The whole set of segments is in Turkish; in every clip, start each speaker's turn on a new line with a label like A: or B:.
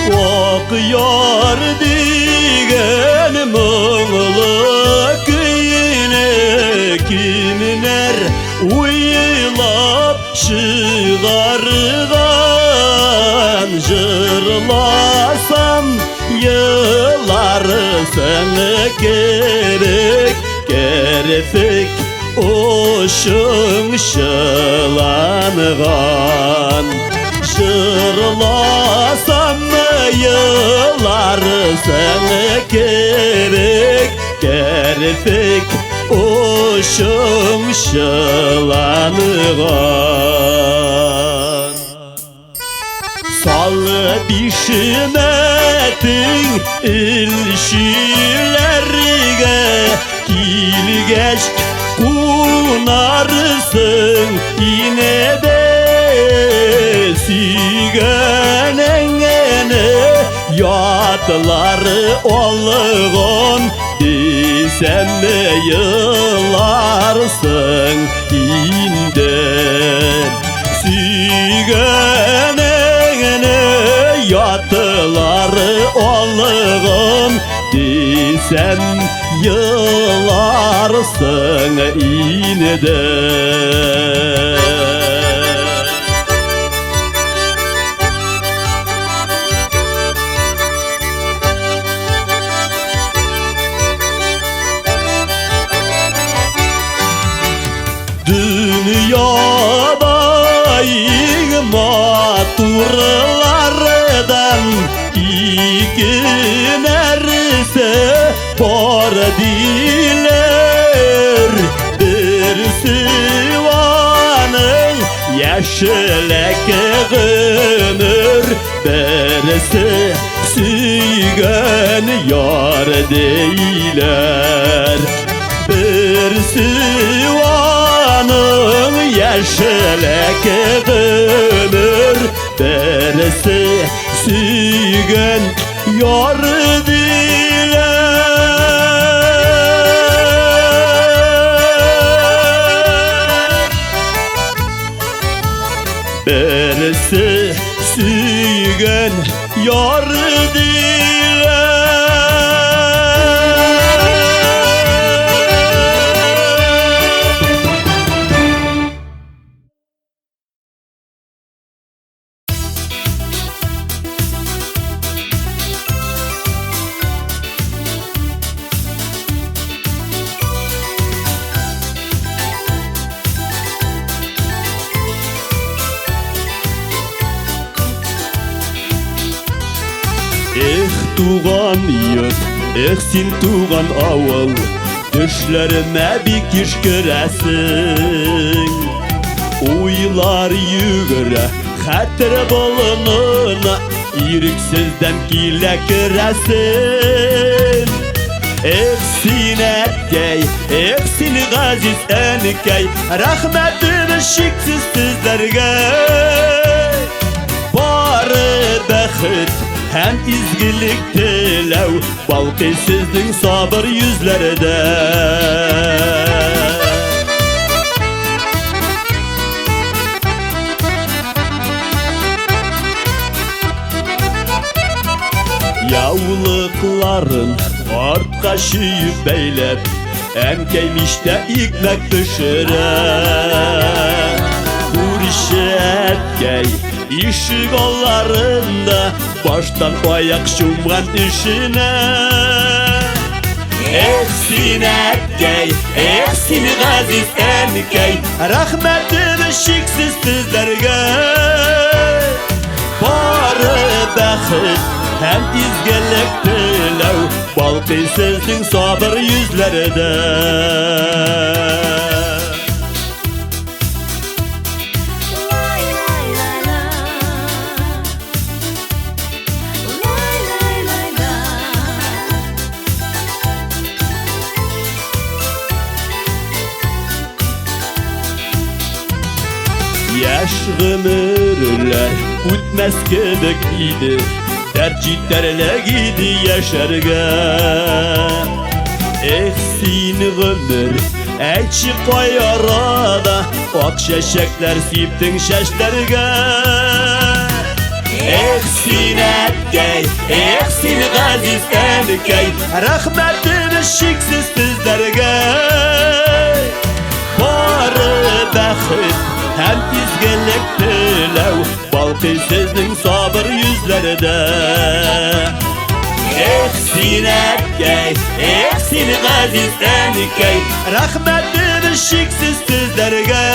A: Okuyor digen muğlu kıyine kimler uylap çıgargan jırlasam yıllar seni gerek gerefik uşun şılangan jırlasam yıllar seni gerek gerefik uşun şılangan Salı dişmetin ilşilerge kilgeç kunarsın yine de sügönengene yatları olgun desem yıllarsın inden sügönengene yatları olgun desem yıllarsın inden Dünyada maturlardan iki nerse var diler birisi vanın yeşilek ömür birisi sügön yar deyler birisi vanın yeşilek ömür birisi sügön yar diler birisi sügön yar diler Tuğan yurt, sen tuğan avul düşlerime bir kiş göresin Uylar yügüre, hatır bolununa İriksizden gile göresin Eksin etkey, eksin gaziz enkey Rahmetim şiksiz sizlerge Barı bəxit hem izgilik dilev balkı sizin sabır yüzlerde Yavlıkların art kaşıyıp beylep enkeymişte ikmek pişiren Kurşetkey İşi kollarında baştan ayak şumgan işine Eksin etkey, eksin gaziz enkey Rahmetim şiksiz sizlerge Barı bəxit hem izgelik dilev Balkı sizin sabır yüzlerde Yaş ömürler ütmez kebek idi Tercihlerle gidi yaşarga Eksin ömür Elçi koyarada Ak şeşekler siptin şeşlerge Ehsin etkey, ehsin gaziz etkey. Rahmetimiz şiksiz sizlerge. Barı bəxit hem izgelik dilev, balkı sizin sabır yüzlerde. Ehsin etkey, ehsin gaziz etkey. Rahmetimiz şiksiz sizlerge.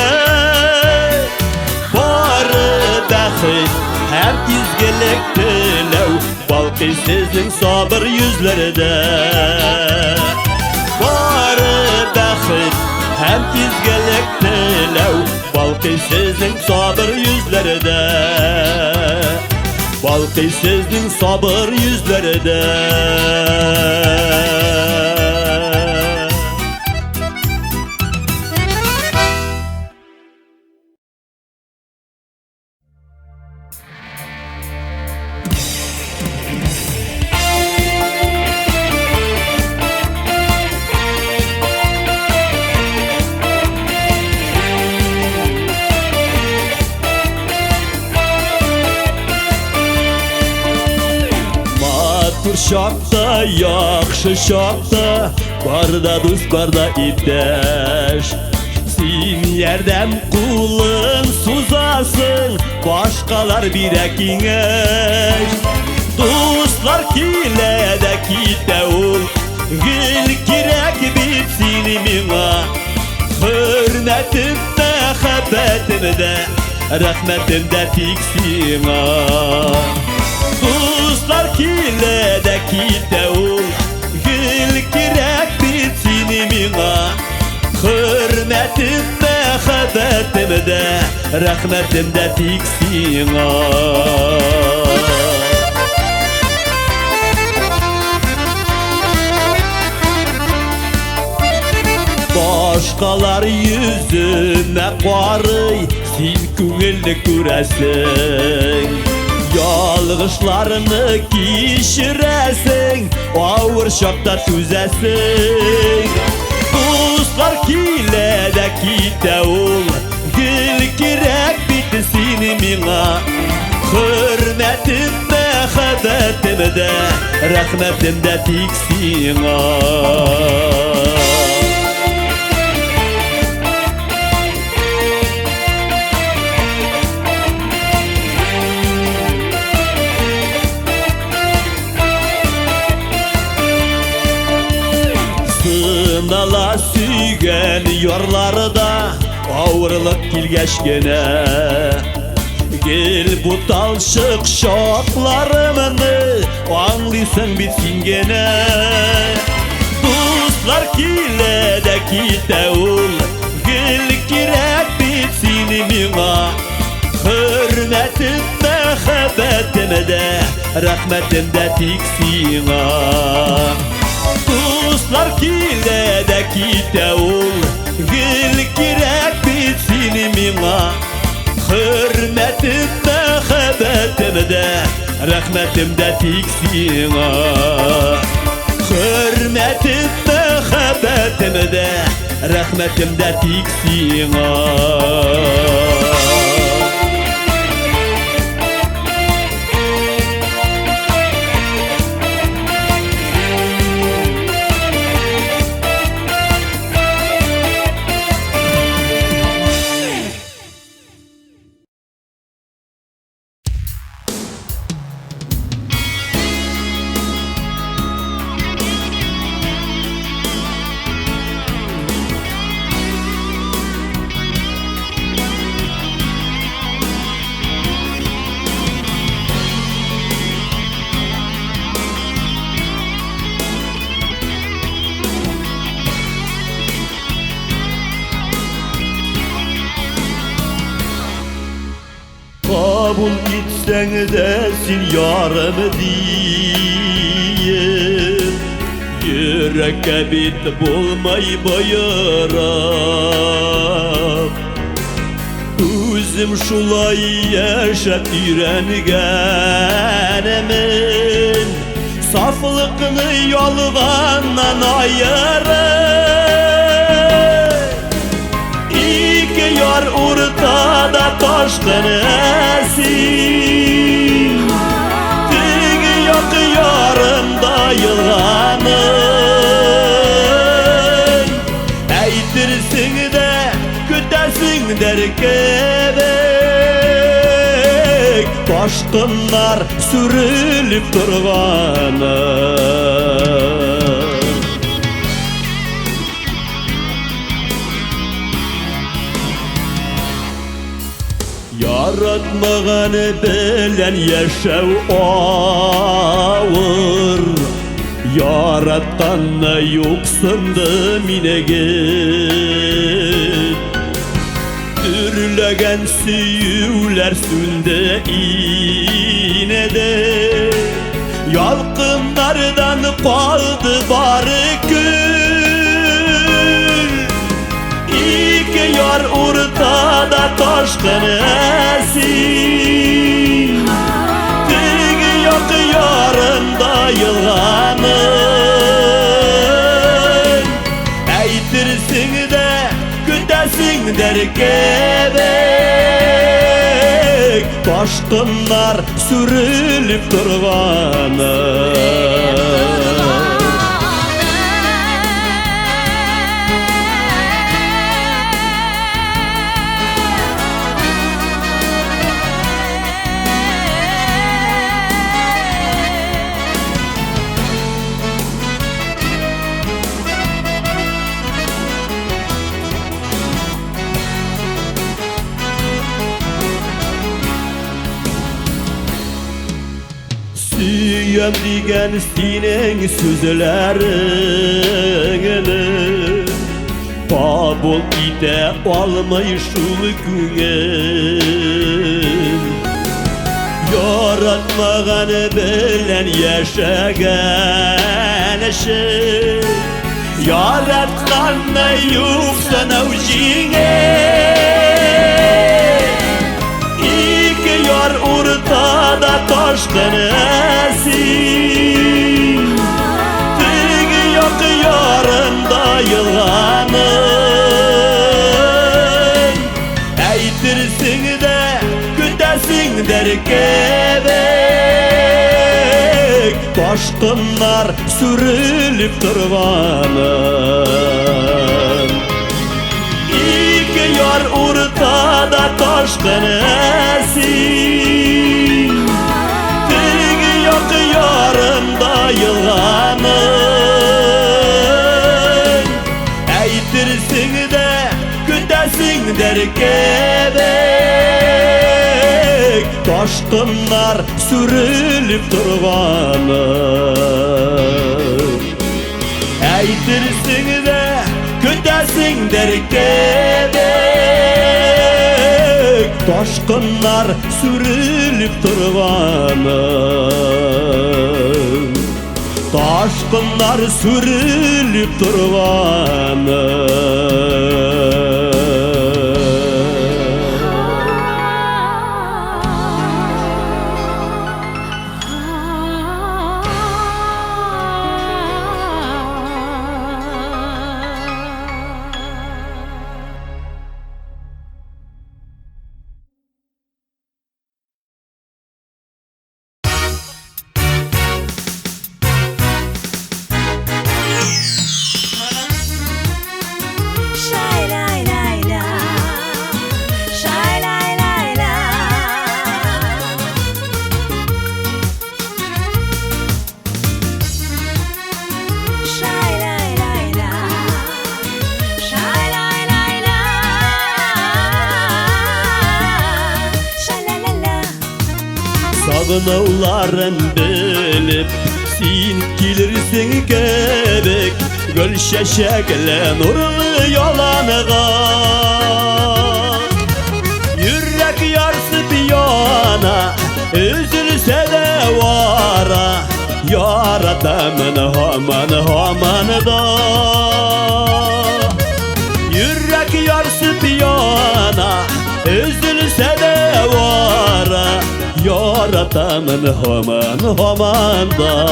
A: Barı bəxit hem izgelik dilev, balkı sizin sabır yüzlerde. Barı bəxit hem izgelik dilev, balkı sizin sabır yüzlerde. Balkı sizin sabır yüzlerde. Şakta, yaxşı şakta, barda dost, barda iddeş. Sin yerden kulun suzasın, başkalar birek ineş. Dostlar kilede kite ol, gül kirek bitsin mina. Hürmetim mehabbetimde, rahmetimde tiksin ha. Dostlar kilede kite ol, gül kirek bitsin mina. Hürmetim mehabbetimde, rahmetimde tiksin ha. Başkalar yüzüne qarıy, sin köngülni göresin. Yalğışlarını kişiresin, ağır şakta tüzesin. Dostlar kilede kite ol, gül kirek bitsin mina. Hürmetim mehabbetimde, rahmetimde tiksin ha. Sınala süygen yorlarda ağırlık kilgeşkene. Gel bu talşık şoklarımını anlısın bitsin gene. Dostlar kilede kite ol, gel kirek bitsin mina. Hürmetim mehabbetimde, rahmetimde tiksin ha. Dostlar kilede kite ol, gül kirek bitsin mina. Hürmetim mehabbetimde, rahmetimde tiksin ha. Hürmetim mehabbetimde, rahmetimde tiksin ha. Kabul etsen desin yarım diyeyim. Yürekke bit bulmay bayıram. Özüm şulay yaşat yürengenemin. Saflıkını yolgandan ayırır. İki yar ortada taşkın esin. yılganın Eytirsin de kütersin derkebek Taşkınlar sürülüp durganın Yaratmağanı bilen yaşav ağır Yarattanna yoksundu minegin Ürlegen süyüler sünde iğnede Yalkınlardan kaldı bari gül İki yar ortada taşkın esin Tigi yok yarında yılganın Eytirsin de kütesin derkebek Taşkınlar sürülüp durganın Süyem digen senin sözlerini Kabul ite almayı şul gün Yaratmağanı bilen yaşagan şey Yaratkanna yoksan avcine İki yar ortada taşkın esin Tigi yok yarında yılganın Eytirsin de kütesin derkebek Taşkınlar sürülüp durganın İki yar ortada taşkın esin Tigi yok yarında yılganın Eytirsin de kütesin derkebek Taşkınlar sürülüp durganın Eytirsin de kütesin derkebek Taşkınlar sürülüp durganın Taşkınlar sürülüp durganın Sağınavların bilip sen gelirsin gerek Gül şeşekle nurlu yalanıga Yürek yarsı bir yana üzülse de vara Yaratamın haman da Yürek yarsı bir yana üzülse de vara Yaratamın haman da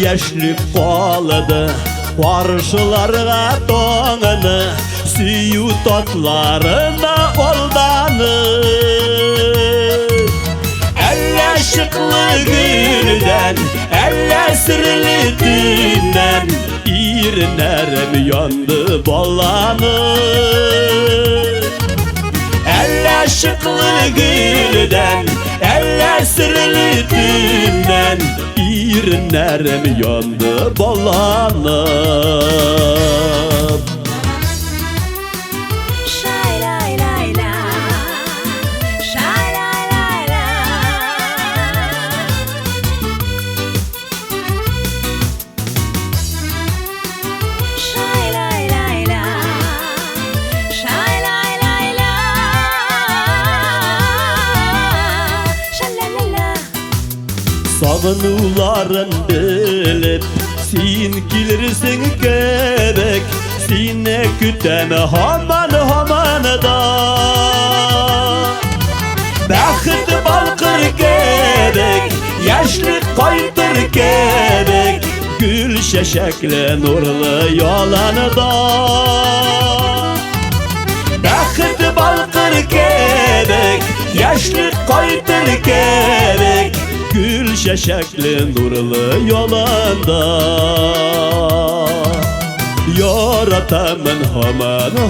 A: Yaşlı kaladı Karşılarga toğını Süyü tatlarına aldanır. Elle şıklı gülden, elle sırlı dünden, İrnerim yandı ballanır. Elle şıklı gülden, elle sırlı dünden, İrnerim yandı ballanır. Sağınıların bilip sen gelirsin gerek, seni küteme haman da. Bəxti balqır gerek, yaşlık qaytır gerek, gül şeşekli nurlu yalanıda. Bəxti balqır gerek, yaşlık qaytır gerek, gül şeşekli nurlu yolanda. Yaratamın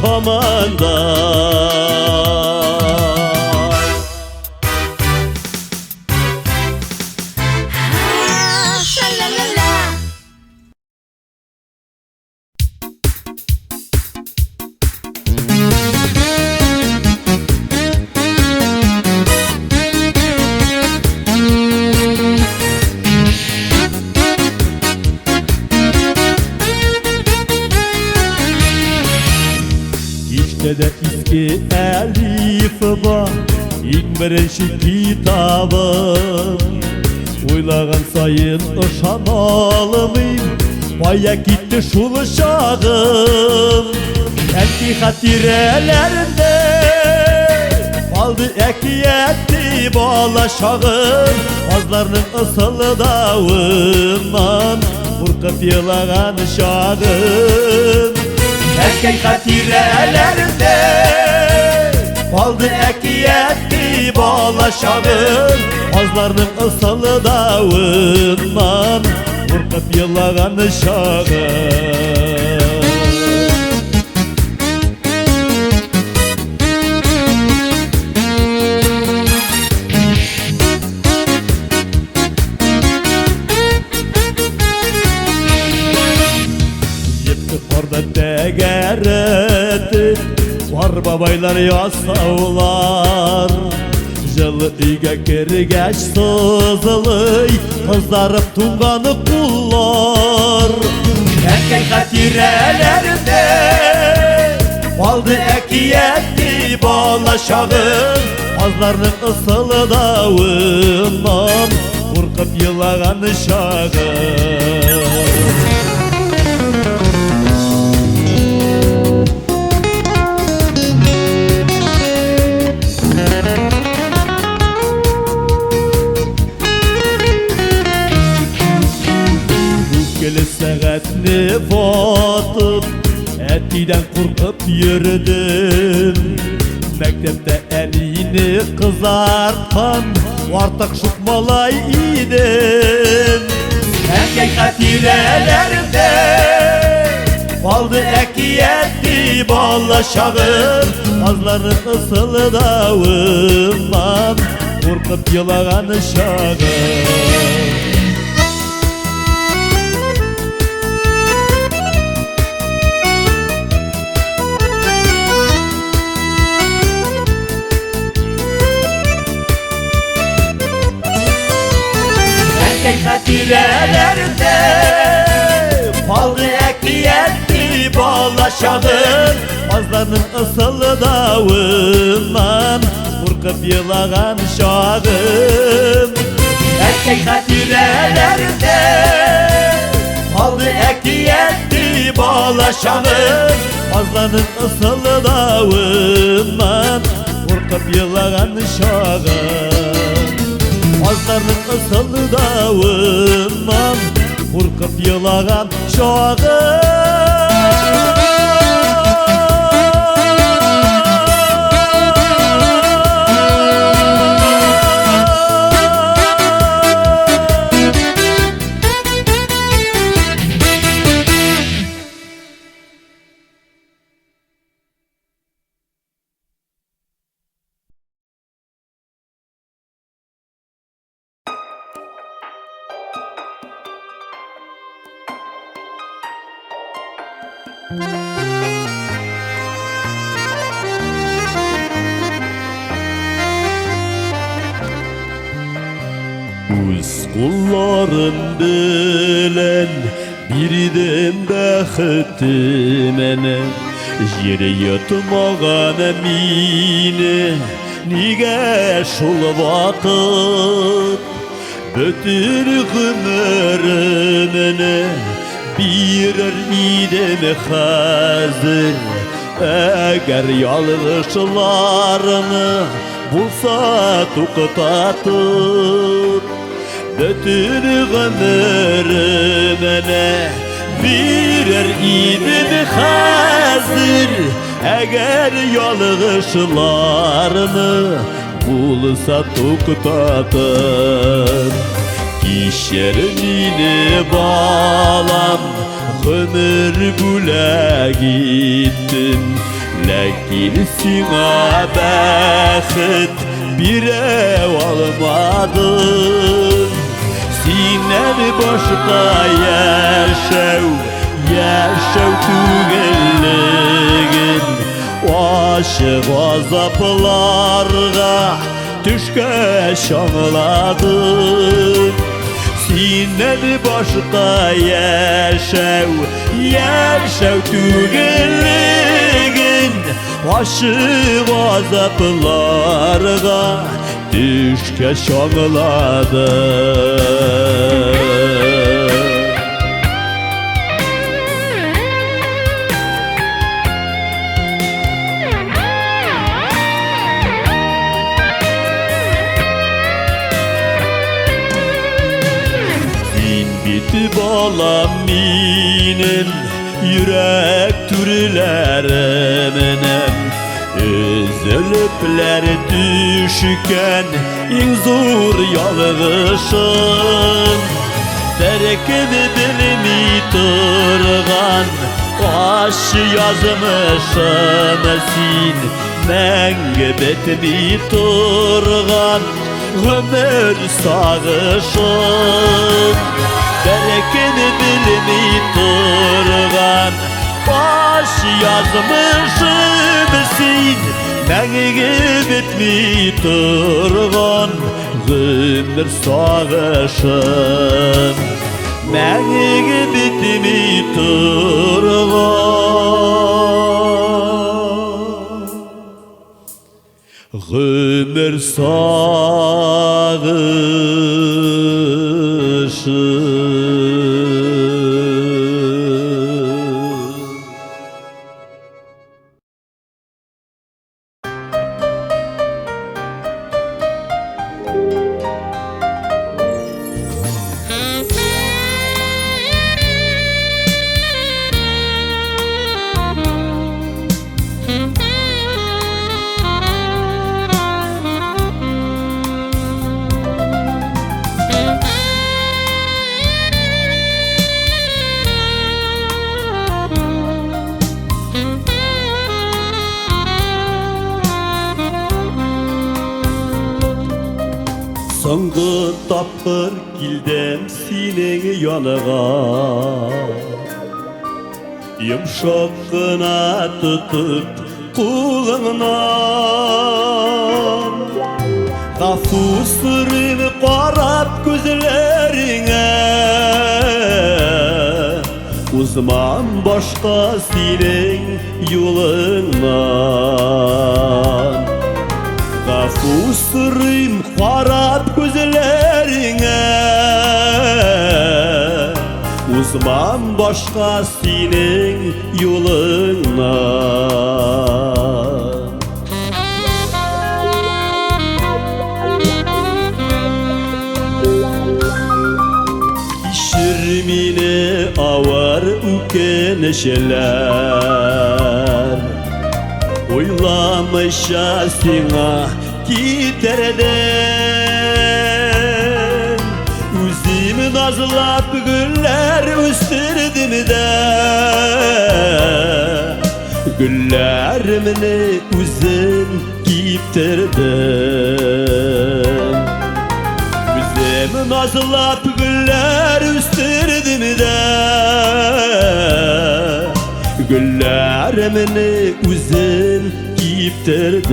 A: haman da. İşte de eski elif var, ilk birinci kitabım. Oylağın sayın ışanalımıyım, baya gitti şul şağım. Eski hatirelerinde kaldı ekiyetli balaşağım. Bazlarının ısılı davından burkıp yılağın şağım. Erkek hatirelerinde kaldı ekiyetli balaşağım. Azlarının ısılı davından korkup yılağın şağım. Tegereti var babaylar yasavlar. Жылы үйге кіргеш сызылый, қыздарып туңғаны құллар. Әкей хатирелерінде қалды әкиетті балашағым. Азларының ысылы дауынан қорқып елаған шағым. Сәғәтні батып, әттейден қорқып йөрдім. Мәктепте әнейні қызартқан артық шықмалай идім. Әкей хатирелерінде қалды әкиетті балашағым. Азларын ысылы дауынан қорқып елаған шағым. Hatirelerinde kaldı ekiyetli balaşağım. Azlarının ısılı davından korkup yılağın şağım. Erkek hatirelerinde kaldı ekiyetli balaşağım. Azlarının ısılı davından korkup yılağın şağım. Azlarının ısılı davından korkup yılağın şağım. Üz kullarım bilen birden bäxti mene Jere yatmağan mine nige şol vakit Bütün gümürümene birer idem hazır Eğer yalğışlarını bulsa tuqtatır Bütün gümürümene birer idem hazır Eğer yalğışlarını bulsa tuqtatır Kişerini balam ömür bule gittim Lakin sina bəxit bir ev almadım Sinen başka yaşav tügelligin Aşık azaplarga düşke şanladım Sinen başka yaşav tügelligin Aşık azaplarga düşke şanladım Balam minin yürek türlereminem Üzülüpler düşken en zor yalğışın Terkini bilmi turgan aş yazmışım Sin menge betmi turgan ömür sağışın Terkini bilmi turgan baş yazmışım Sin menge betmi turgan ömür sağışın Menge betmi turgan ömür sağışın Soңғы tapır gildem senin yanığa Yumşak gına tutup kulağından Gafusların qarab gözlerine Uzman başka senin yolundan Gafusların qarab gözlerine Uzman başka senin yolundan Şirmine avar ükeneşeler Oylamışa sina giderden Üzümü nazlap güller üstürdüm de Güllerimini üzüm giyiptirdin Üzümü nazlap güller üstürdüm de Güllerimini üzüm giyiptirdim.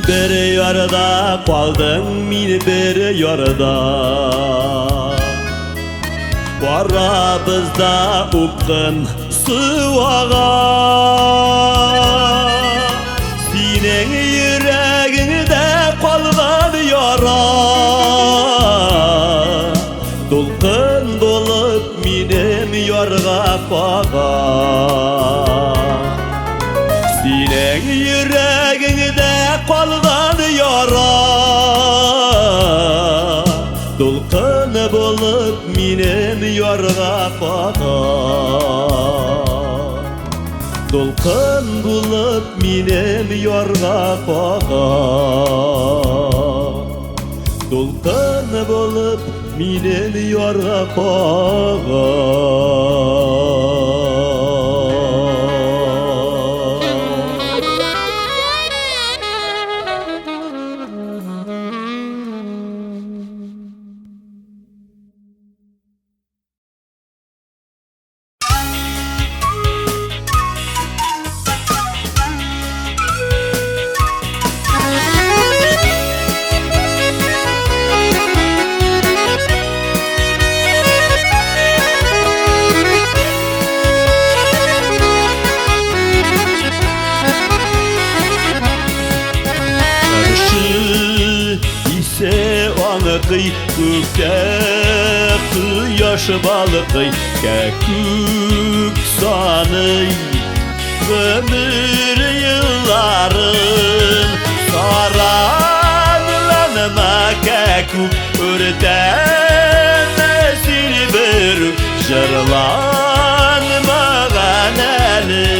A: Bir yarada kaldın, meni bir yarada. Aramızda ukun sıvağa. Senin yüreğinde kalgan yara. Dolkun dolup menim yargaqağa. Senin yüreğinde kalgan yara. Dolkun bolup menim yargaqağa. Dolkun bolup menim yargaqağa. Dolkun bolup menim yargaqağa. Kökte kıyaş balığı kekük sanıy. Ömür yılların saranlanma kekük. Ördemesin bir jırlanmağan eli.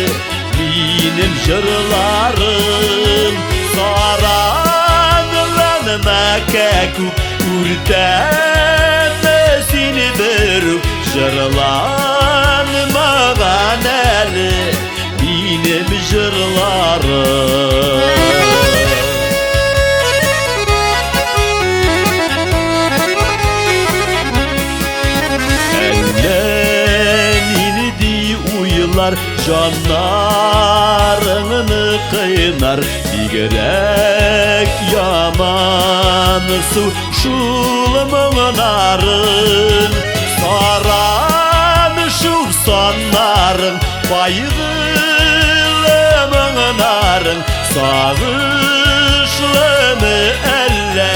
A: Benim jırlarım saranlanma kekük. Urdemesin bir jırlanmağan eli. Benim jırlarım. Ellen indi uylar canlarını kıynar. Bigerek yaman su şulmanarın. Saran şu sanarın bayılmanarın. Sağışlı mı elle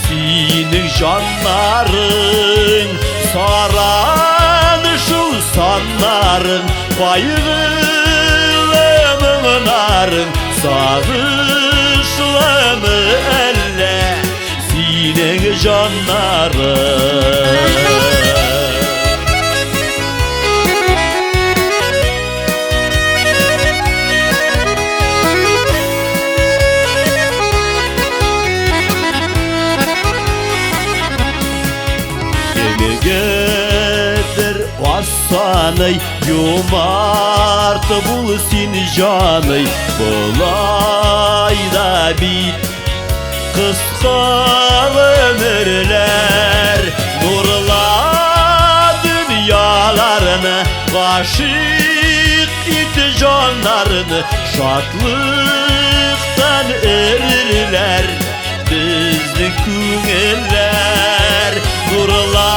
A: senin canların. Saran şu sanarın bayılmanarın. Sağışlı mı elle senin canların. Gelir vassanay yumart bulsin canay. Bulay da bit kıska ömürler. Nurla dünyalarını aşık it canlarını. Şadlıktan erirler bizli küngüller. Nurla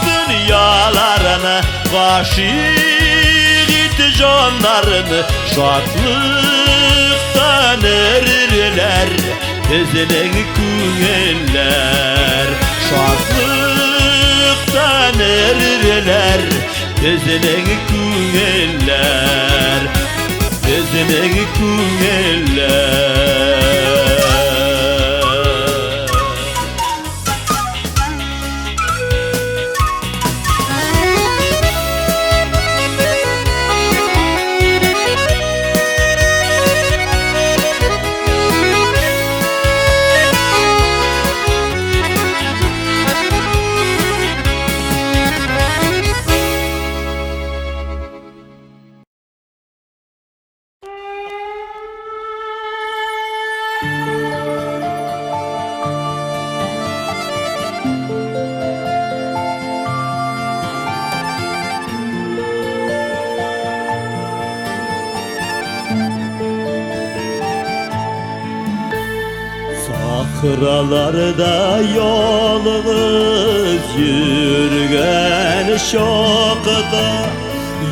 A: dünyalarını aşık it canlarını. Şadlıktan erirler bizli küngüller. Şadlıktan erirler bizli küngüller. Bizli küngüller. Sahralarda yalnız yürgen şokta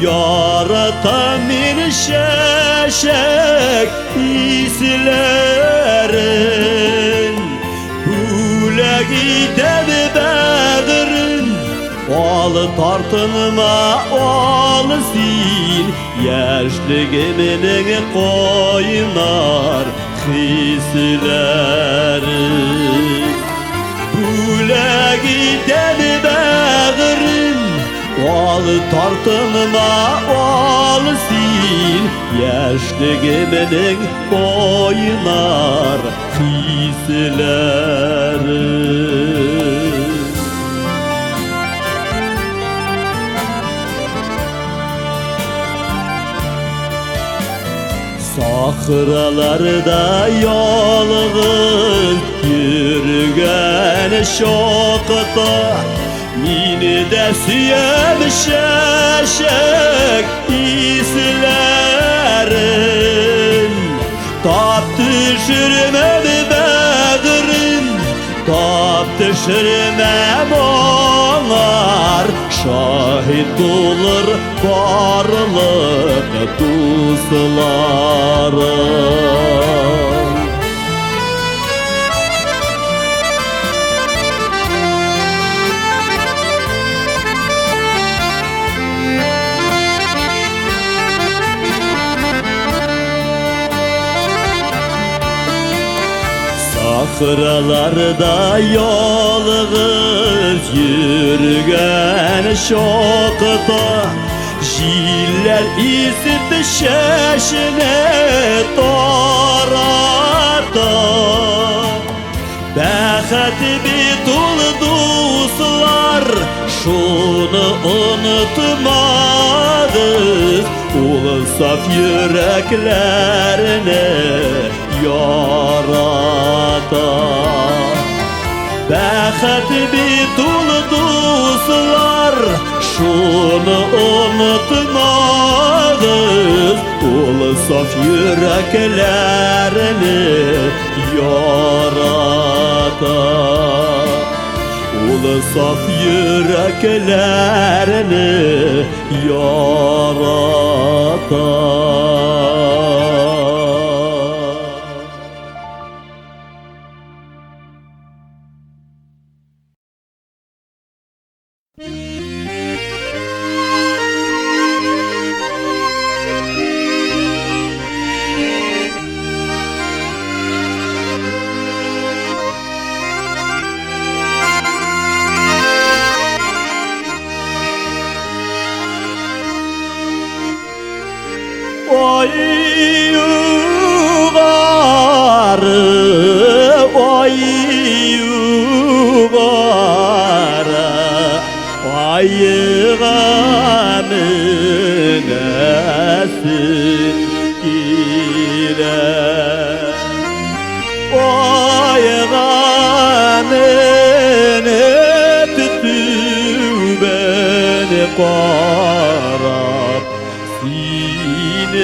A: yaratan bir şeşek hislerin Bule giden bağırın Ol tartınma ol sil Yaşlığımın koynar hisleri Bule giden bağırın Ol tartınma ol sil Yaşlığımın koynar hisleri Sahralarda yalnız yürgen şokta Mini de süyem şeşek hislerin Tap düşürmem bağırın Tap düşürmem onlar Şahit olur varlık dostlarım Sahralarda yalnız yürgen şokta Jiller isip şeşine tararda Bəxət bitul dostlar şunu unutmadız Ul saf yüreklerine yarata Bəxət bitul dostlar şunu unutmadız Ul saf yüreklerini yarata Ul saf yüreklerini yarata Oy yuvarı, oy yuvarı, oy yığamın esin ile. Oy yığamın etü beni qarab, gülesin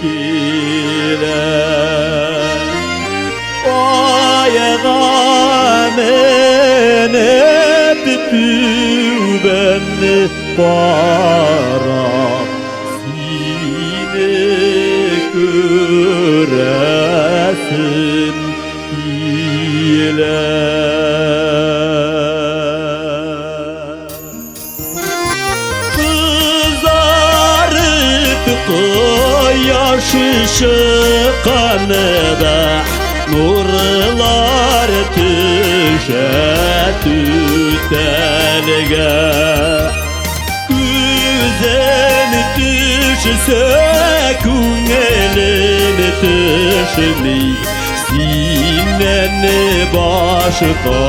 A: ile. Ayağımın etü beni qarab, seni göresin ile. Yaş ışıkında nurlar düşe tütelge Güzel düşse küngelim düşmi Sineni başka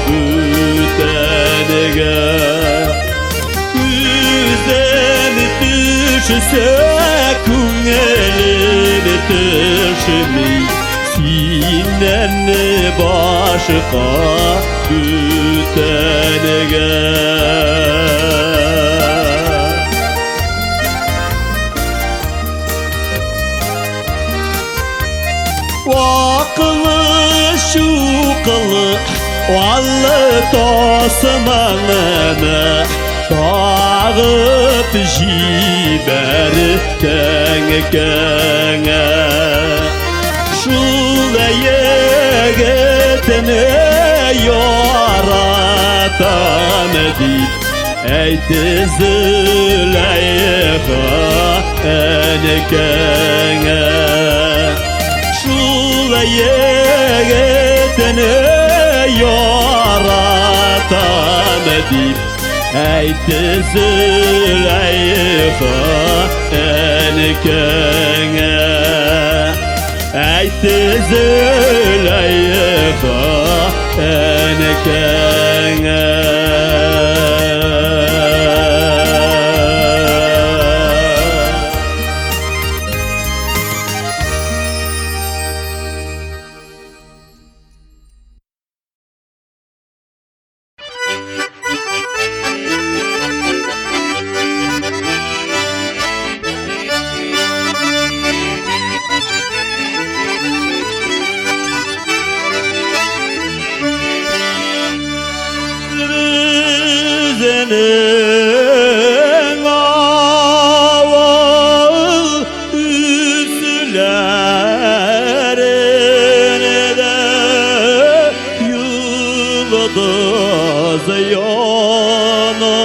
A: bütelge Güzel düşse küngelim yetişmi Sinden başka bütenge Vakılı şu kılı Vallı tosmanını Dağıp jiber kenge Şule yegetini yaratan deyip Eyti Züleyha enikenge Şule yegetini yaratan deyip Eyti Züleyha enikenge Eyti Züleyha enikenge Senin aval üslerinde yıldız yana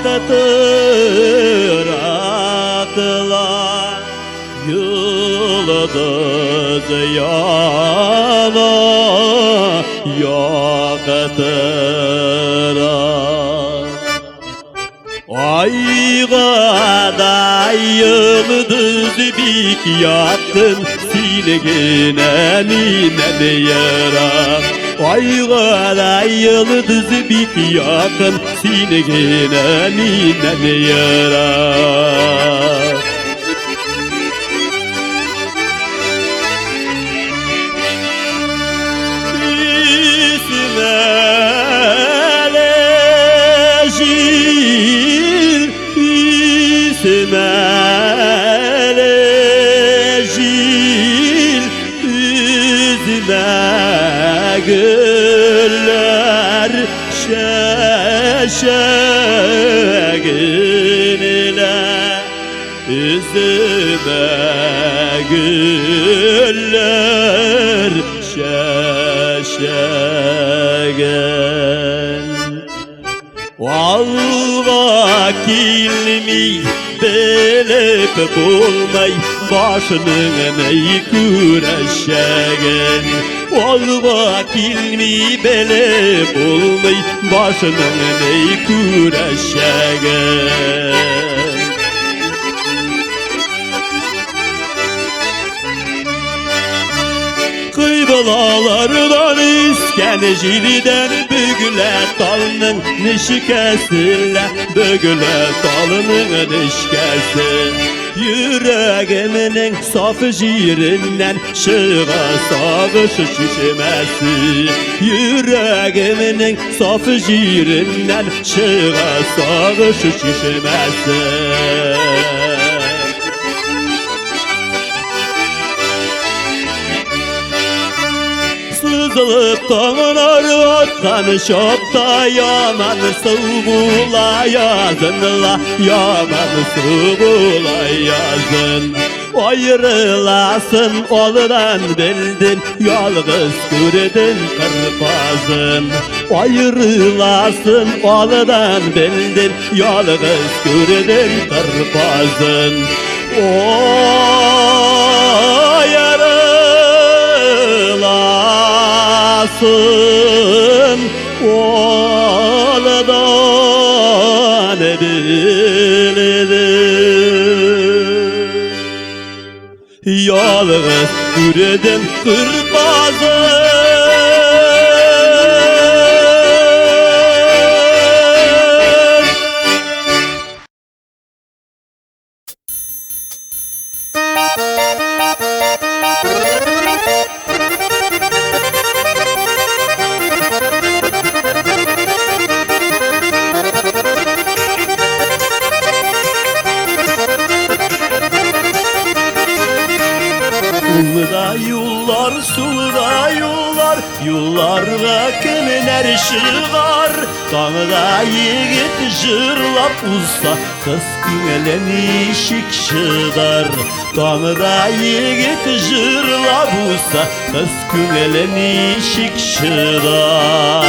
A: yaktır aklar Yıldız yana yaktır Ayga yıldız bik yaktın Silgine minne yarar Ayga yıldız bik yaktın Silgine minne yarar İsmelejil üzme güller şeşeginle üzme güller şeşegen Vakilmi belep bulmay başının ey küreşegen Vakilmi belep bulmay başının ey küreşegen Kıybılalardan isken jiliden bügüle dalının nişkesile Bügüle dalının nişkesi Yüreğiminin saf jirinden şığa sağış şişmesi Yüreğiminin saf jirinden şığa sağış şişmesi Sızılıp tonar atkan şopta yaman sıvula yazınla Yaman sıvula yazın Ayrılasın oldan bildin Yalğız gördün kırpazın Ayrılasın oldan bildin Yalğız gördün kırpazın Ayrılasın oldan bildin Yalğız gördün kırpazın suda yollar, yollarga kimler şığar. Dağda yigit jırlap uzsa, kız küngelen işik şığar. Dağda yigit jırlap uzsa, kız küngelen işik şığar.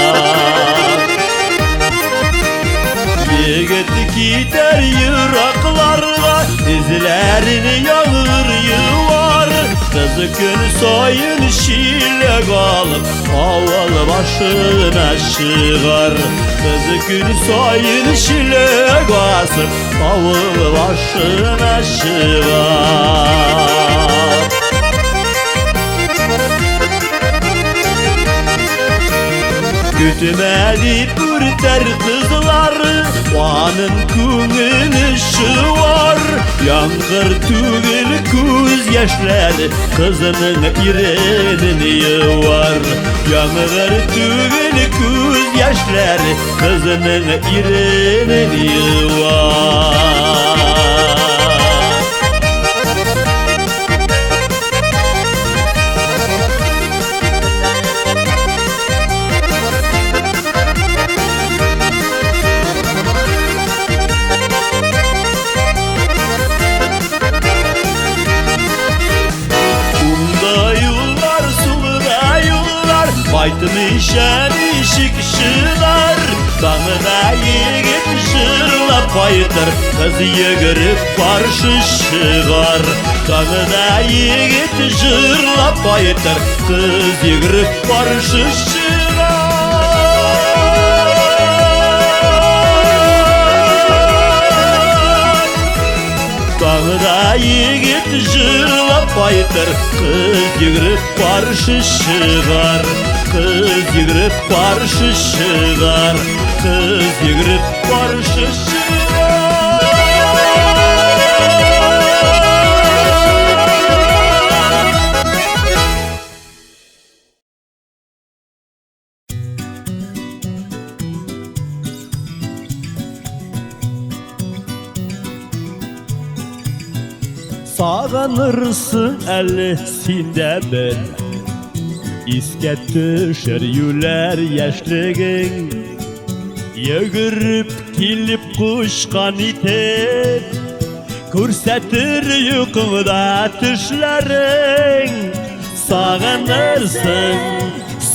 A: Yigit gider yıraklarga, izlerini yağır yuvar. Kızı gün soyun şile kalıp, havalı başına şığar. Kızı gün soyun şile kalıp, havalı başına şığar. Gütmeli ürter kızları, Vanın künün ışı var. Yangır tügül göz yaşları, kızının irenini var. Yangır tügül göz yaşları, kızının irenini var. Baytmışan işik şılar, dağına yigit jırlap baytır, kız yıgırıp barşı şığar. Dağına yigit jırlap baytır, kız yıgırıp barşı şığar. Dağda yigit jırlap baytır, kız yıgırıp barşı şığar. Kız yıgırıp barşı şığar. Kız yıgırıp barşı şığar. Sağanırsın elinde ben, İsket düşer yüler yaşlığın. Yıgırıp kilip kuşkan iter, Kursetir yukumda düşlerin. Sağanırsın,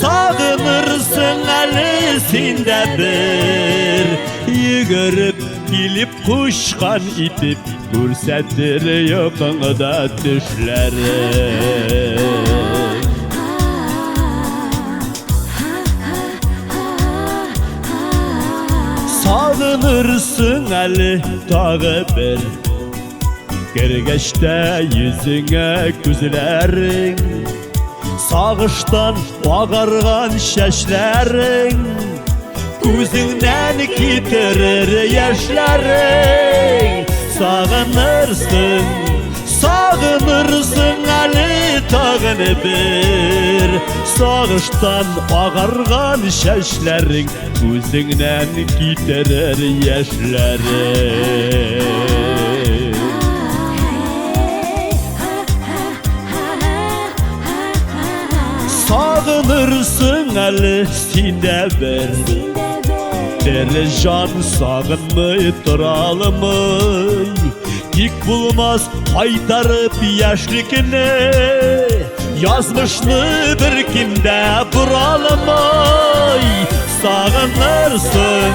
A: sağınırsın elinde bir. Yıgırıp kilip kuşkan itip, Kursetir yukumda düşlerin. Sağınırsın eli dağı bir, Gergeçte yüzüne gözlerin. Sağıştan bağırgan şeşlerin, Gözünden gitirir yaşların. Sağınırsın, sağınırsın eli dağını bir. Sağıştan ağargan şeşlerin, Gözünden gitirir yaşların. Sağınırsın elinde bir, Dercan sağınmay duralımay. Dik bulmaz kaytarıp yaşlıkını, Yazmışlı bir kimde buralımay. Sağınırsın,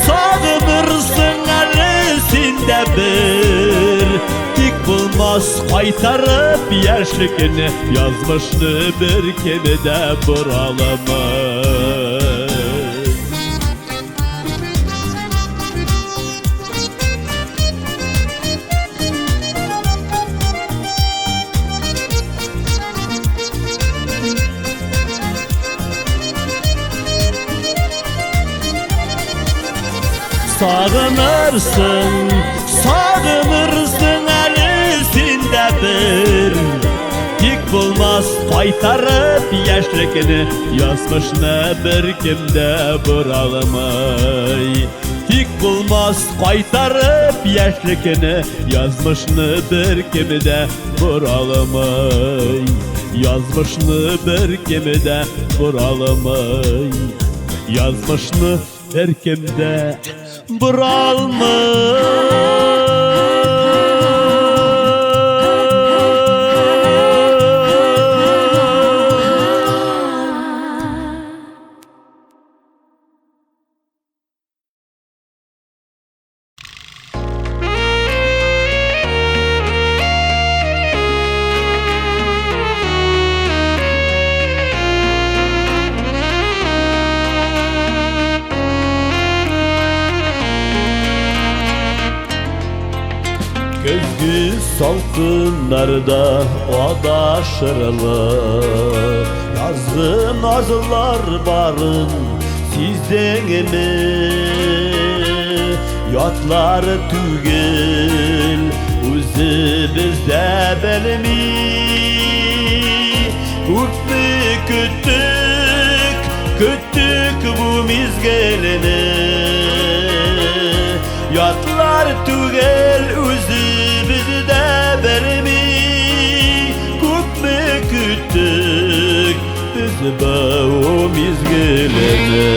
A: sağınırsın elinde bir. Dik bulmaz kaytarıp yaşlıkını, Yazmışlı bir kimde buralımay. Sağınırsın, sağınırsın elinde bir. Dik bulmaz kaytarıp yaşlıkını, Yazmışını bir kimde buralımay. Dik bulmaz kaytarıp yaşlıkını, Yazmışını bir kimde buralımay. Yazmışını bir gemide buralımay, yazmışını bir gemide buralmay. Gözgü salkınlarda oda şırılı, yazın azılar barın sizden mi? Yatlar tügül üzümüzde belmi, Kurtlu küttük bu mizgelini. Yatlar tügel üzümüzde belmi, Kurtlu küttük biz bu mizgelini.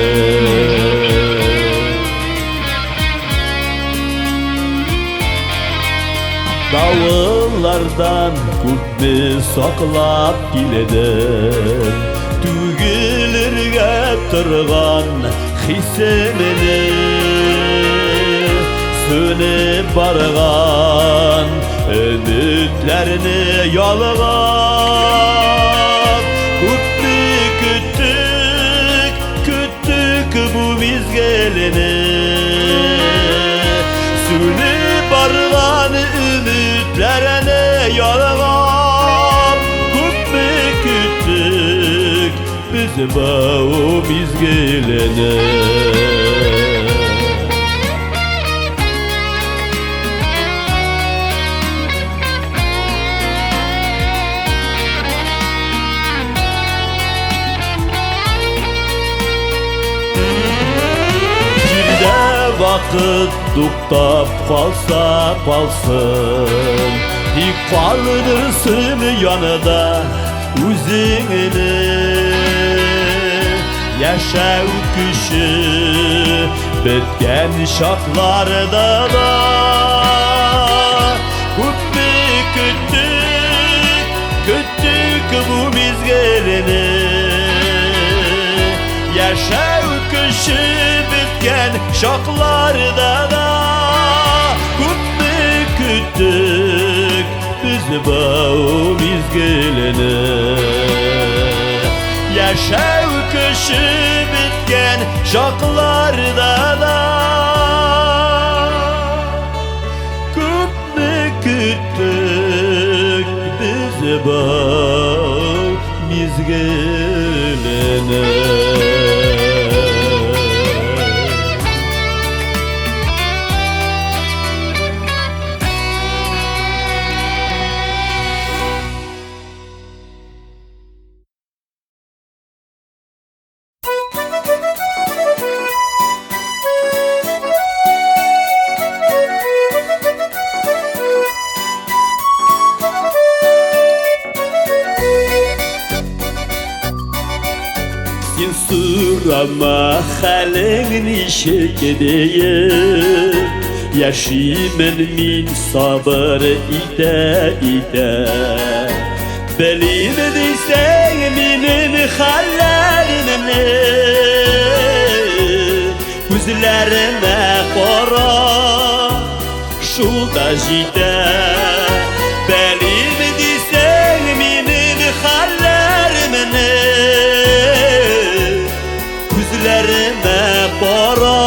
A: Davullardan kubbe saklap giledir, tügülürge turgan hisemini, sönüp bargan ümitlerini yalgan. Kubbe küttük bu mizgelini, sönüp bargan ümitlerine yalgan. Kubbe küttük biz bu mizgelini. Vakit tuktap kalsa kalsın, dik kaldırsın yanında üzüngini. Yaşa öküşü bitken şaklarda da, Kubbe küttük bu mizgelini. Yaşa öküşü bitken şaklarda da, Kubbe küttük biz bu mizgelini. Yaşa öküşü bitken şaklarda da, Kubbe küttük biz bu mizgelini. Surama halin işe gideyim, yaşimen min sabır ide ide. Belimdiysen benim hallerimni, gözlerime kara şulda jide. Belimdiysen benim hallerimni, gözlerime kara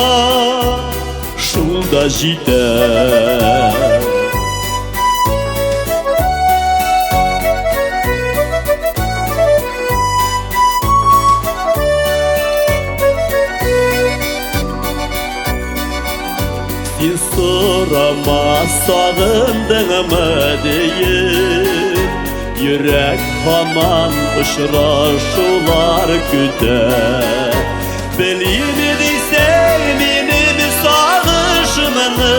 A: şulda jide. Sen sorama sağındın mı deyip, yürek haman uçraşular güder. Belimdiysen benim sağışımını,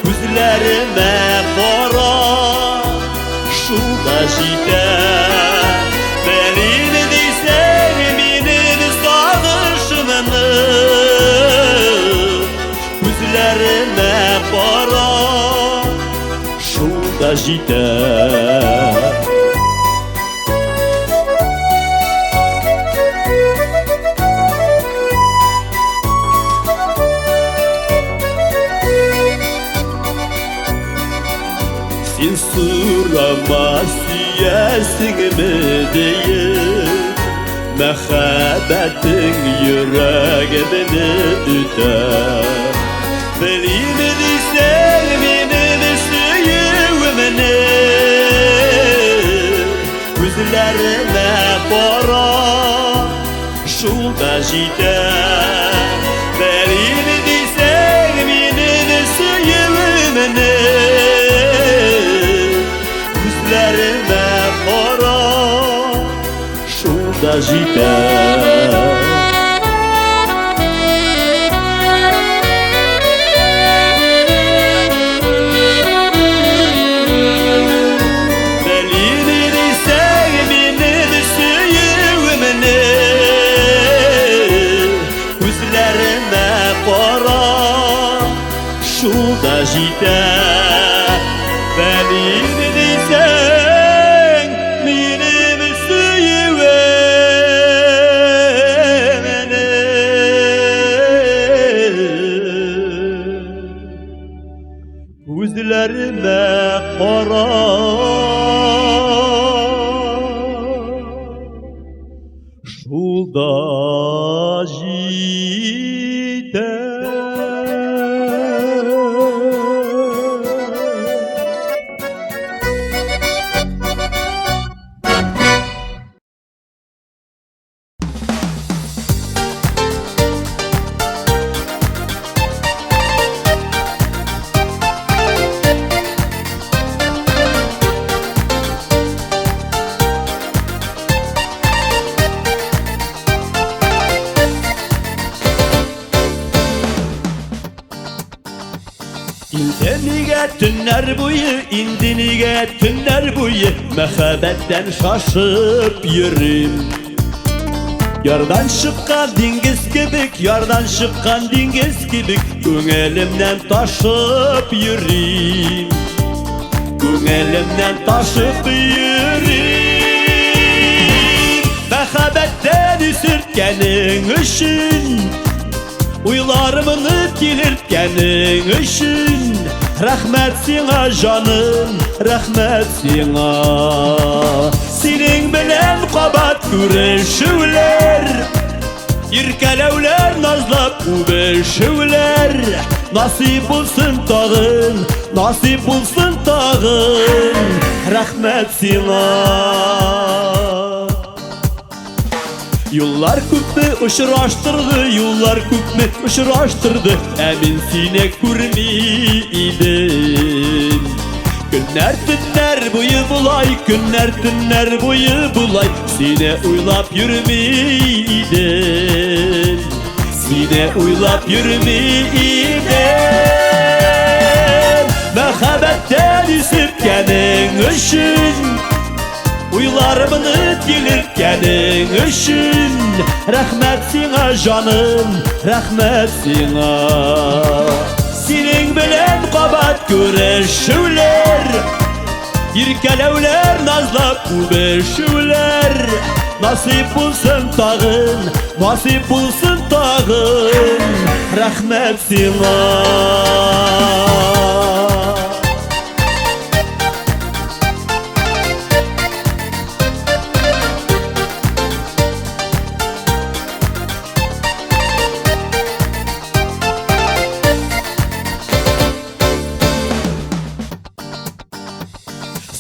A: gözlerime kara şulda da җитәр. Син сурама сөясеңме дейіп, мәхәббәтең йөрәгемне үтәр. Белиме дисәң минем сөюемне, күзләремә кара, шул да җитәр. Белиме дисәң минем сөюемне, күзләремә кара, шул да җитәр. Белиме дисәң минем сөюемне, күзләремә кара, шул да җитәр. Белиме дисәң минем сөюемне, күзләремә кара, шул да җитәр. İndi nigə tünlər boyu, indi nigə tünlər boyu, мәхәббәттән şaşıp yürüm. Yardan çıkkan dingiz kibik, yardan çıkkan dingiz kibik, Күңелемнән taşıp yürüm. Күңелемнән taşıp yürüm. Мәхәббәттән үсерткәнең өчен, уйларымны килерткәнең өчен, рәхмәт сиңа җаным, рәхмәт сиңа. Синең белән кабат күрешүләр, иркәләүләр, назлап үбешүләр, насыйп булсын тагын, насыйп булсын тагын, рәхмәт сиңа. Yollar күпме очраштырды, юллар күпме очраштырды, ә мин сине күрми идем. Көннәр төннәр буе булай, көннәр төннәр буе булай, сине уйлап йөрми идем. Сине уйлап йөрми идем. Мәхәббәттән үсерткәнең өчен, уйларымны килерткәнең өчен, рәхмәт сиңа җаным, рәхмәт сиңа. Синең белән кабат күрешүләр, иркәләүләр, назлап үбешүләр, насыйп булсын тагын, насыйп булсын тагын, рәхмәт сиңа.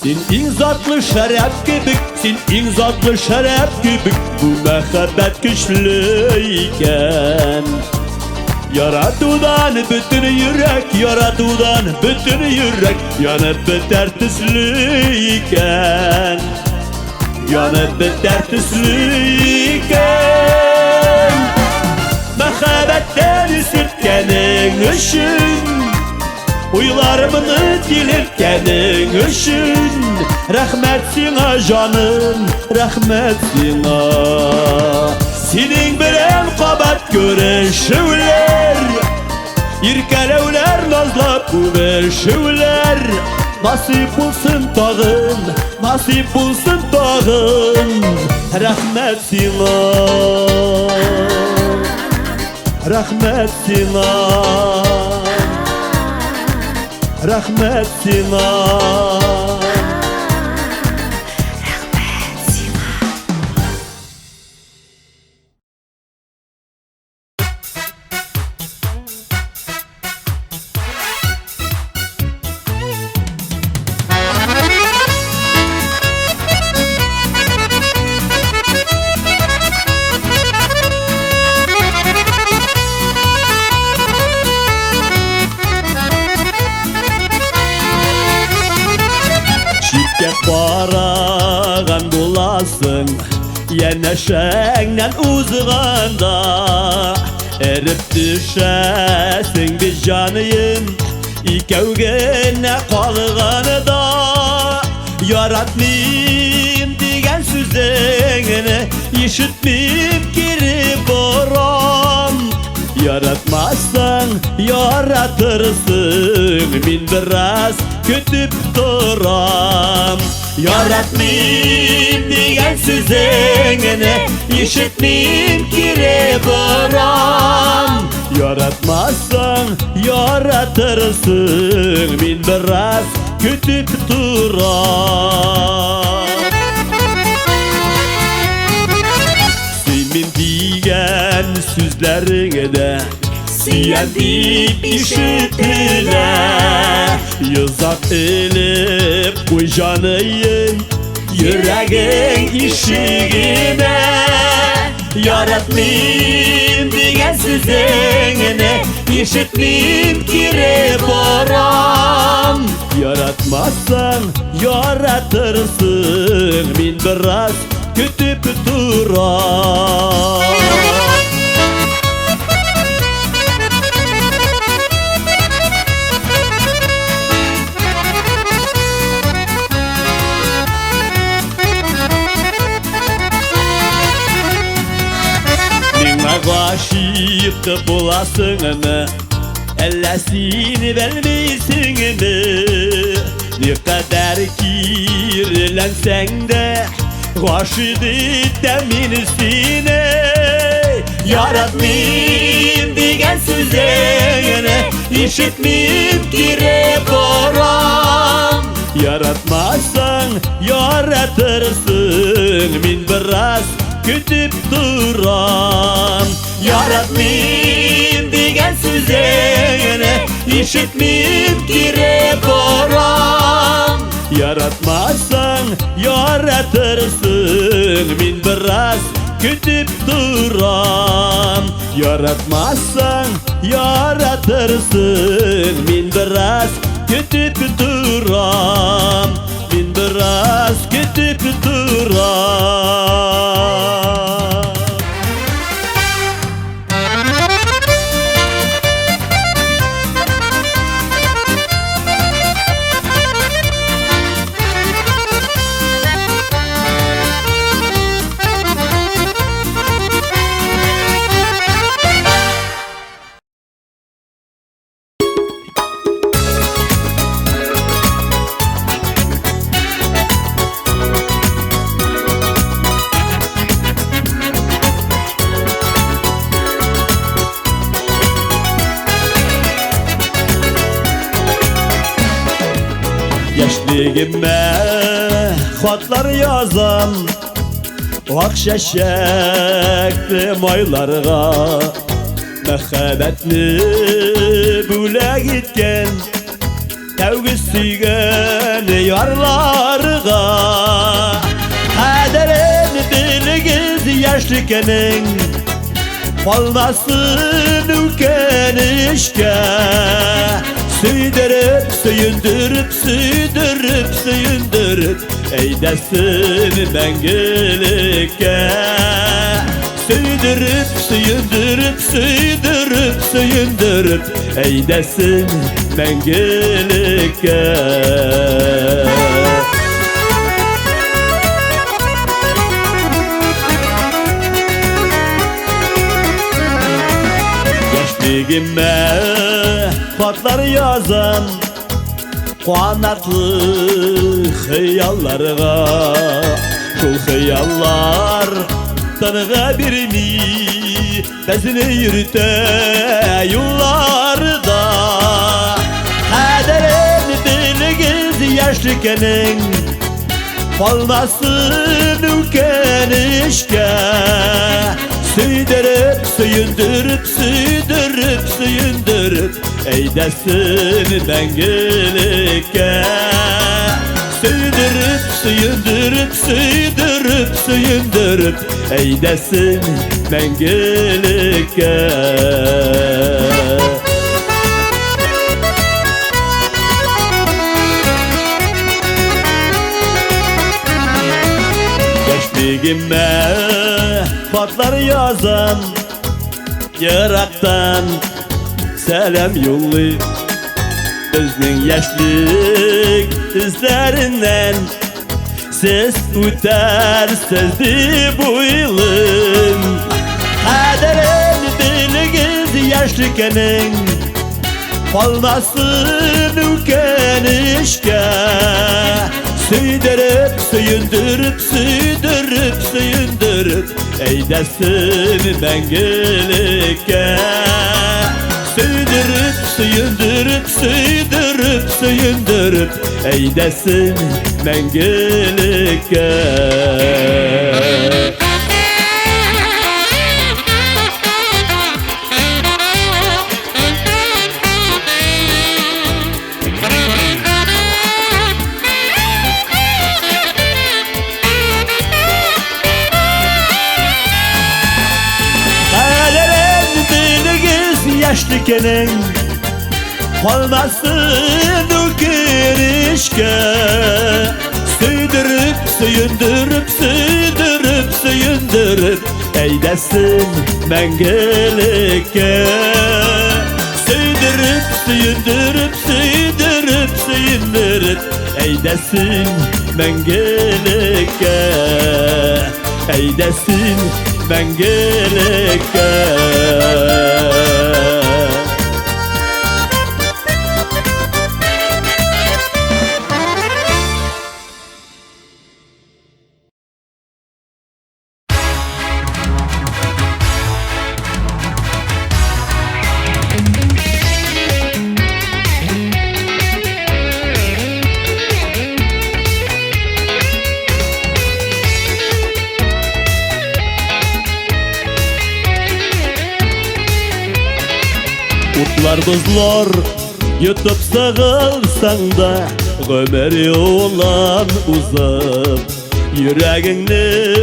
A: Син иң затлы шәрәп кебек, син иң затлы шәрәп кебек, бу мәхәббәт көчле икән. Яратудан бөтен йөрәк, яратудан бөтен йөрәк, янып бетәр төсле икән. Янып бетәр төсле икән. Мәхәббәттән үсерткәнең өчен, уйларымны килерткәнең өчен, рәхмәт сиңа җаным, рәхмәт сиңа. Синең белән кабат күрешүләр, иркәләүләр, назлап үбешүләр, nasip bulsun tağın, nasip bulsun tağın. Rahmet sina, rahmet sina, rahmet sina. Barağan bulasın Yeneşenle uzğanda Erip düşesin bir canıyım İkevgene kalğanıda Yaratmayayım diyen sözüne İşitmeyip geri boran Yaratmazsan yaratırsın Min biraz kütüp duram Yaratmayayım diyen sözüne İşitmeyeyim geri boran Yaratmazsan yaratırsın Min biraz kütüp duram Senin diyen sözlerine Siyen deyip işitiler Yızat elip bu canıyım Yüreğin işine Yaratmayayım diyen sözüne İşitmeyeyim kire boran Yaratmazsan yaratırsın Min biraz kütüp duran Aşık bulasını Ellesini vermesini Ne kadar kirlensen de Aşık deminsine Yaratmayayım diyen sözüne İşitmeyeyim gire boran Yaratmazsan yaratırsın Min biraz kütüp duran Yaratmayayım diyen sözüne İşitmeyeyim gire boran Yaratmazsan yaratırsın Min biraz kütüp duran Yaratmazsan yaratırsın Min biraz kütüp duran Min biraz kütüp duran Yaşlığıma hatlar yazan Ak şeşekli maylarga Mehabetni bule gitken Tevgi süygen yarlarga Kaderin bilgiz yaşlıkenin Kalmasın ülkenişke Süydürüp, süyündürüp, süydürüp, süyündürüp Eylesin mengelikке Süydürüp, süyündürüp, süydürüp, süyündürüp Eylesin mengelikке Gençliğime hatlar yazan Kuanatlı hıyallarga, şol hıyallar tanıga birini, bezini yürüte yollarda. Kaderin bilgiz yaşlıkenin, kalmasın ülken işke. Süydürüp, süyündürüp, süydürüp, süyündürüp eylesin mengelikке. Süydürüp, süyündürüp, süydürüp, süyündürüp eylesin mengelikке. Gençliğime patlar yazan, Irak'tan selam yollu. Özünün yaşlık izlerinden ses öter sezdi bu yılın. Kaderin bilgiz yaşlıkenin, kalmasın ülken işke. Süydürüp, süyündürüp, süydürüp, süyündürüp eylesin mengelikке. Süydürüp, süyündürüp, süydürüp, süyündürüp eylesin mengelikке. Yaşlıkenin, kalmasın ülken işke. Süydürüp, süyündürüp, süydürüp, süyündürüp eylesin mengelikке. Süydürüp, süyündürüp, süydürüp, süyündürüp eylesin mengelikke. Eylesin mengelikke. Utlar buzlar yutup sığılsan da, ömür olan uzap. Yüreğini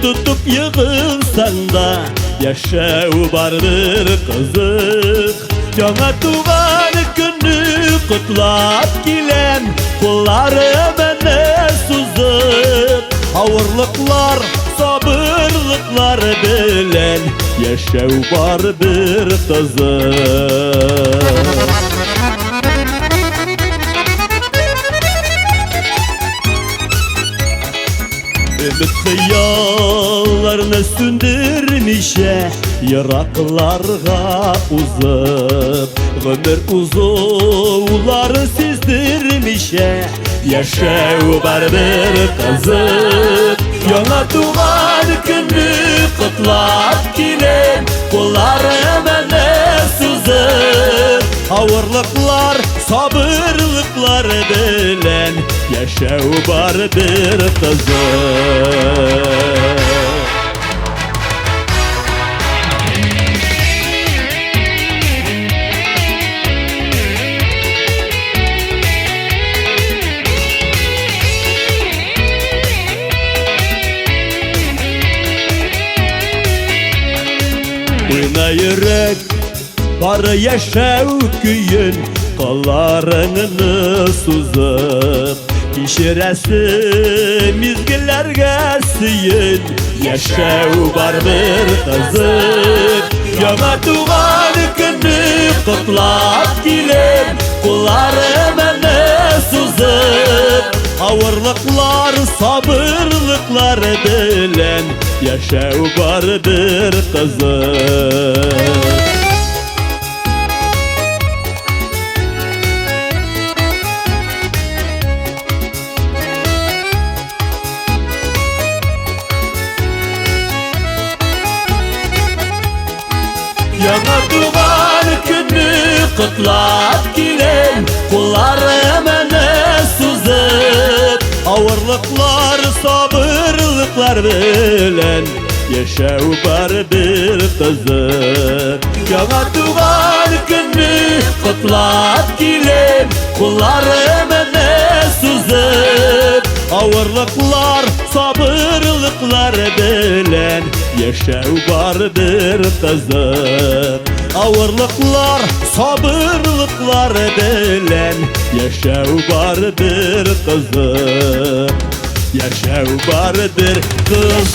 A: tutup yığılsan da, yaşav bardır kızık. Yana tuğan günü kutlap gelen, kulları bana suzuk. Ağırlıklar, sabırlıklar bilen, yaşav bardır kızık. Ümit hıyallarını sündürmüşe, Iraklarga uzıp. Ömür uzuvları sizdirmişe, yaşav bardır kızık. Yana tuğan günü kutlap gelen, kulları bana suzuk. Ağırlıklar, sabırlıklar bilen, yaşav bardır kızık. Oyna yürek, var yaşav küyün, kollarını suzup. Pişiresi mizgillerge sıyın, yaşav bardır kızık. Yana tuğan günü kutlap gelen, kulları bana suzuk. Ağırlıklar, sabırlıklar bilen, yaşav bardır kızık. Kutlap kilen kullarım ene suzıp Ağırlıklar sabırlıklar bilen Yaşav bardır kızım Yana tuğan günü kutlap kilen kullarım ene suzıp Ağırlıklar sabırlıklar bilen Yaşav bardır kızım Ağırlıklar sabırlıklar bilen Yaşav bardır kızım Yaşav bardır kızım